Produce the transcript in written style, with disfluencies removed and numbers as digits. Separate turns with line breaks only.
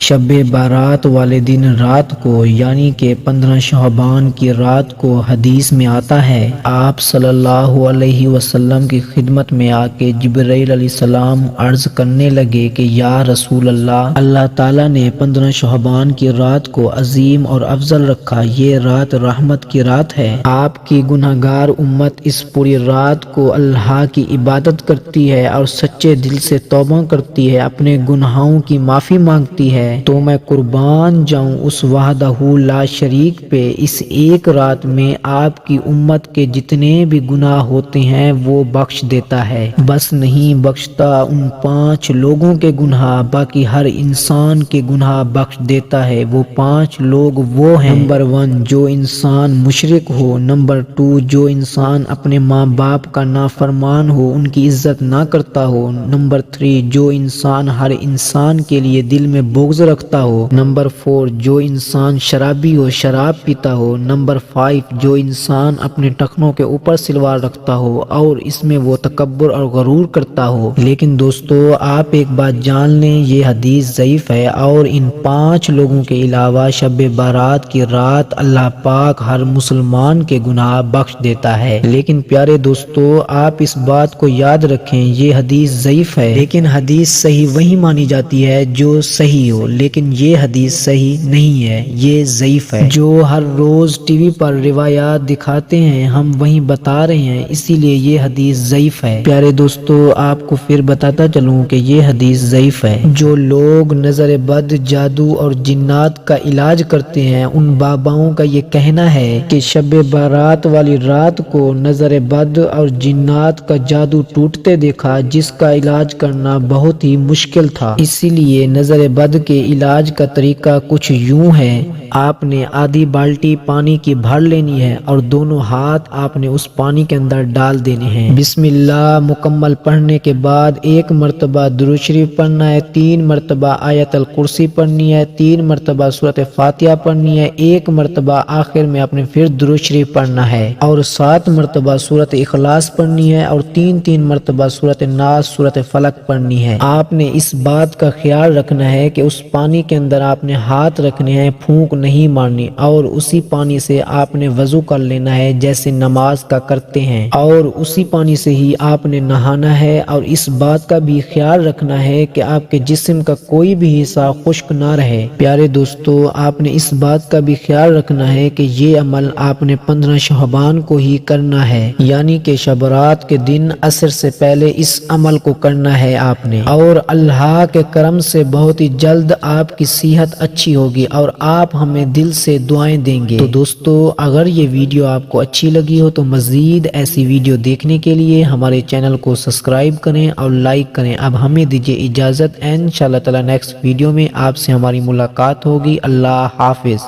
شب بارات والے دن رات کو یعنی کہ 15 شعبان کی رات کو حدیث میں آتا ہے آپ صلی اللہ علیہ وسلم کی خدمت میں آ کے جبرائیل علیہ السلام عرض کرنے لگے کہ یا رسول اللہ تعالیٰ نے 15 شعبان کی رات کو عظیم اور افضل رکھا، یہ رات رحمت کی رات ہے۔ آپ کی گناہگار امت اس پوری رات کو اللہ کی عبادت کرتی ہے اور سچے دل سے توبہ کرتی ہے، اپنے گناہوں کی معافی مانگتی ہے، تو میں قربان جاؤں اس وحدہ لا شریک پہ، اس ایک رات میں آپ کی امت کے جتنے بھی گناہ ہوتے ہیں وہ بخش دیتا ہے۔ بس نہیں بخشتا ان 5 لوگوں کے گناہ، باقی ہر انسان کے گناہ بخش دیتا ہے۔ وہ 5 لوگ وہ ہیں: نمبر 1 جو انسان مشرک ہو، نمبر 2 جو انسان اپنے ماں باپ کا نافرمان ہو، ان کی عزت نہ کرتا ہو، نمبر 3 جو انسان ہر انسان کے لیے دل میں بغض رکھتا ہو، نمبر 4 جو انسان شرابی ہو، شراب پیتا ہو، نمبر 5 جو انسان اپنے ٹخنوں کے اوپر سلوار رکھتا ہو اور اس میں وہ تکبر اور غرور کرتا ہو۔ لیکن دوستو آپ ایک بات جان لیں، یہ حدیث ضعیف ہے اور ان 5 لوگوں کے علاوہ شب بارات کی رات اللہ پاک ہر مسلمان کے گناہ بخش دیتا ہے۔ لیکن پیارے دوستو آپ اس بات کو یاد رکھیں، یہ حدیث ضعیف ہے، لیکن حدیث صحیح وہی مانی جاتی ہے جو صحیح ہو، لیکن یہ حدیث صحیح نہیں ہے، یہ ضعیف ہے۔ جو ہر روز ٹی وی پر روایات دکھاتے ہیں ہم وہی بتا رہے ہیں، اسی لیے یہ حدیث ضعیف ہے۔ پیارے دوستو آپ کو پھر بتاتا چلوں کہ یہ حدیث ضعیف ہے۔ جو لوگ نظر بد، جادو اور جنات کا علاج کرتے ہیں، ان باباؤں کا یہ کہنا ہے کہ شب بارات والی رات کو نظر بد اور جنات کا جادو ٹوٹتے دیکھا، جس کا علاج کرنا بہت ہی مشکل تھا۔ اسی لیے نظر بد کے علاج کا طریقہ کچھ یوں ہے: آپ نے آدھی بالٹی پانی کی بھر لینی ہے اور دونوں ہاتھ آپ نے اس پانی کے اندر ڈال دینے ہیں۔ بسم اللہ مکمل پڑھنے کے بعد 1 مرتبہ درود شریف پڑھنا ہے، 3 مرتبہ آیت الکرسی پڑھنی ہے، 3 مرتبہ سورۃ فاتحہ پڑھنی ہے، 1 مرتبہ آخر میں آپ نے پھر درود شریف پڑھنا ہے اور 7 مرتبہ سورۃ اخلاص پڑھنی ہے اور 3 مرتبہ سورۃ ناس، سورۃ فلق پڑھنی ہے۔ آپ نے اس بات کا خیال رکھنا ہے کہ اس پانی کے اندر آپ نے ہاتھ رکھنے ہیں، پھونک نہیں مارنی، اور اسی پانی سے آپ نے وضو کر لینا ہے جیسے نماز کا کرتے ہیں، اور اسی پانی سے ہی آپ نے نہانا ہے، اور اس بات کا بھی خیال رکھنا ہے کہ آپ کے جسم کا کوئی بھی حصہ خشک نہ رہے۔ پیارے دوستو آپ نے اس بات کا بھی خیال رکھنا ہے کہ یہ عمل آپ نے 15 شعبان کو ہی کرنا ہے، یعنی کہ شب رات کے دن عصر سے پہلے اس عمل کو کرنا ہے آپ نے، اور اللہ کے کرم سے بہت ہی جلد آپ کی صحت اچھی ہوگی اور آپ ہمیں دل سے دعائیں دیں گے۔ تو دوستو اگر یہ ویڈیو آپ کو اچھی لگی ہو تو مزید ایسی ویڈیو دیکھنے کے لیے ہمارے چینل کو سبسکرائب کریں اور لائک کریں۔ اب ہمیں دیجیے اجازت، انشاءاللہ تعالی نیکسٹ ویڈیو میں آپ سے ہماری ملاقات ہوگی۔ اللہ حافظ۔